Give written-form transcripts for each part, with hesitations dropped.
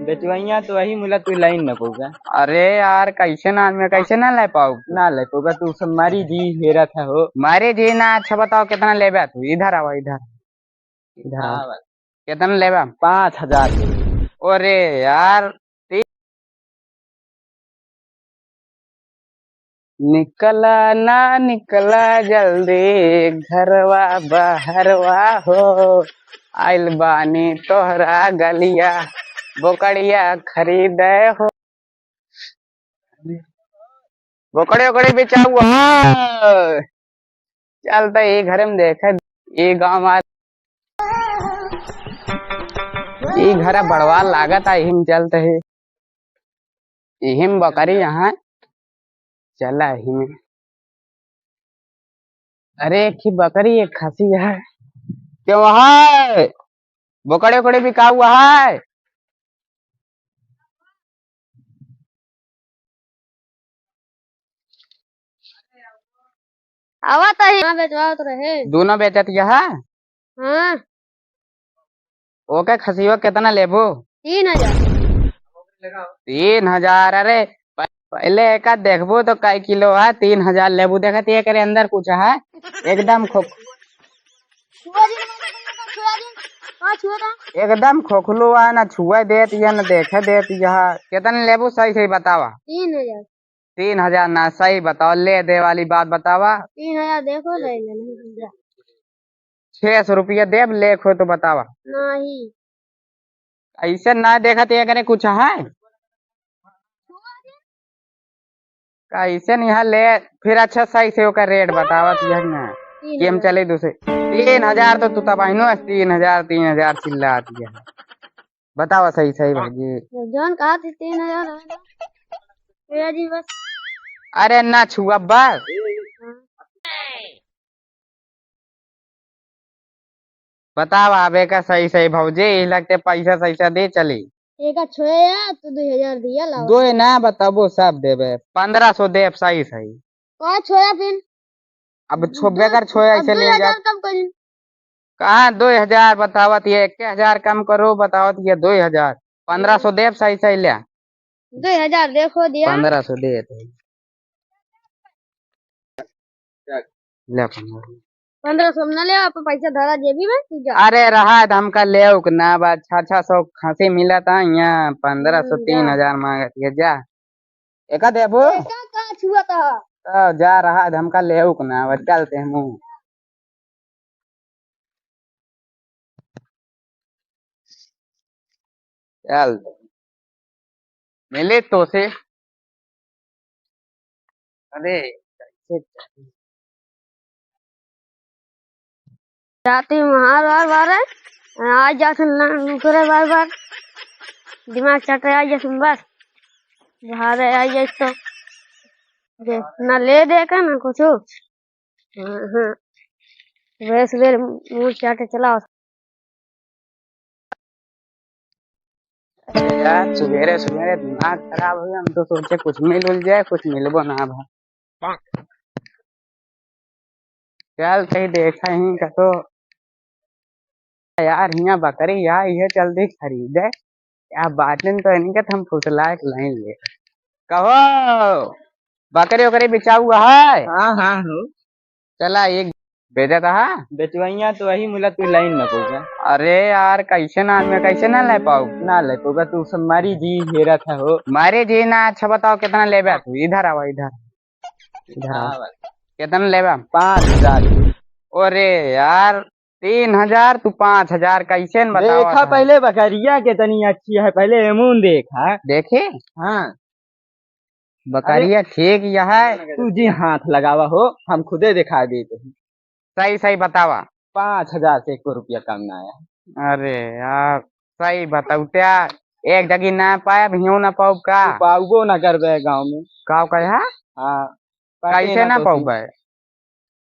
बेचवैया तो वही मिला तू लाइन न पऊगा। अरे यार कैसे ना मैं कैसे ना ले पाऊ। ना ले पऊगा तू सब मारी जी हेरा था हो। मारे जी ना। अच्छा बताओ कितना लेबा तू। इधर आओ इधर। इधर आओ। हाँ, कितना लेबा। 5,000। अरे यार निकला ना निकला जल्दी घरवा बहरवा हो। आइल बानी तोहरा गलिया बोकड़िया खरीदे हो। बोकड़े ओकड़े बेचा हुआ चलता ये घर में देखे। ये गाँव ये घर बड़वा लागत है हिम चलते है। हिम बकरी यहाँ चला हिम। अरे एक ही बकरी एक खसी है। क्यों है बोकड़े ओकड़े बिका हुआ है। आवा तो हाँ बेचवा तो रहे। दोनों बेचत यह है। हाँ ओके खसीवा कितना लेबो। 3,000। 3,000। अरे पहले एक देखबो तो कई किलो है। 3,000 लेबू देखत ये करे अंदर कुछ है एकदम एकदम खोखलो है ना छुआ देत या न देखे देत यह। कितना लेबू सही सही बतावा। 3,000। 3,000 ना सही बताओ ले दे वाली बात बतावा। 3,000 देखो ले लेना। 600 रुपया देब लेखो तो बतावा। नहीं ऐसे ना देखत ये करे कुछ है कैसे नहीं है ले। फिर अच्छा सही से ओका रेट बतावत यह ना केम चले दूसरे। 3,000 तो तू तबाहिनो 3,000 3,000 चिल्ला दिया है। बतावा सही सही भाजी। जॉन कहा थी 3,000 जी बस। अरे ना छुआ बस। बतावा आबे का सही सही भौजी लगते पैसा सही से दे चली। एक छोया तो 2,000 दिया लाओ। दो ना बताबो सब देवे 1,500 देव सही सही। कहा छोया फिर अब छोबे कर छोया ऐसे ले जा। 2,000 कम कर। कहाँ 2,000 बतावत ये 1,000 कम करो बतावत ये 2,000। 1,500 देव सही सही ले। 2,000 देखो दिया। 1,500 दे ले 1,500 न ले आप पैसा धरा जेबी में तू जा। अरे रहा हमका ले ना बात 600 खांसी मिला था यहाँ 1,500 3,000 मांगत ये जा। एक देबो का छुआ था। तो जा रहा हमका ले ना बस चलते हैं मुँह। चल मिले तो से। अरे जाती बार बार बार आज जाते करे बार बार दिमाग चट रहा है बस बाहर आ जाए तो ना ले दे का ना कुछ। हाँ हाँ सुबह मुँह चाटे चलाओ। यार सवेरे सवेरे दिमाग खराब हो गया। हम तो सोचे कुछ मिल जाए कुछ मिलबो ना भाई। चल कहीं देखा ही का तो यार यहाँ बकरी यार ये जल्दी खरीदे क्या बात तो नहीं का हम फुसला एक लाइन ले कहो बकरी वकरी बिचा हुआ है। हाँ हाँ हो। चला एक भेजा था। बेचवैया तो वही मिला तू लाइन न पऊगा। अरे यार कैसे ना मैं कैसे ना ले पाऊ। ना ले पऊगा तू सब मारी जी हेरा था हो। मारे जी ना। अच्छा बताओ कितना लेबा तू। इधर आओ इधर। इधर आओ। हाँ, कितना लेबा। 5,000। अरे यार 3,000 तू 5,000 कैसे न बताओ। देखा पहले बकरिया कितनी अच्छी है पहले एमून देखा। देखे हाँ बकरिया ठीक यह है। तू जी हाथ लगावा हो हम खुदे दिखा देते हैं। सही सही बतावा। 5,000 से 1 रुपया कम ना आया। अरे यार सही बताऊ क्या एक जगह ना पाए भियो ना पाऊ का। पाऊबो ना करबे गाँव में। का कहा हाँ कैसे ना पाऊ बे।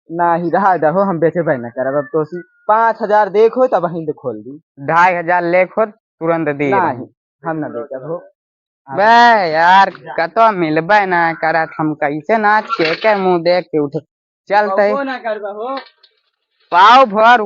ना ही रहा दहो हम बेचे भाई ना करब अब तो 5,000 देखो तब वहीं खोल दी। 2,500 ले खुद तुरंत दी नहीं हम ना बेचब हो। बे यार कतो मिलबे ना करत हम कैसे नाच के मुंह देख के उठे चलते ना करब हो। पाव भर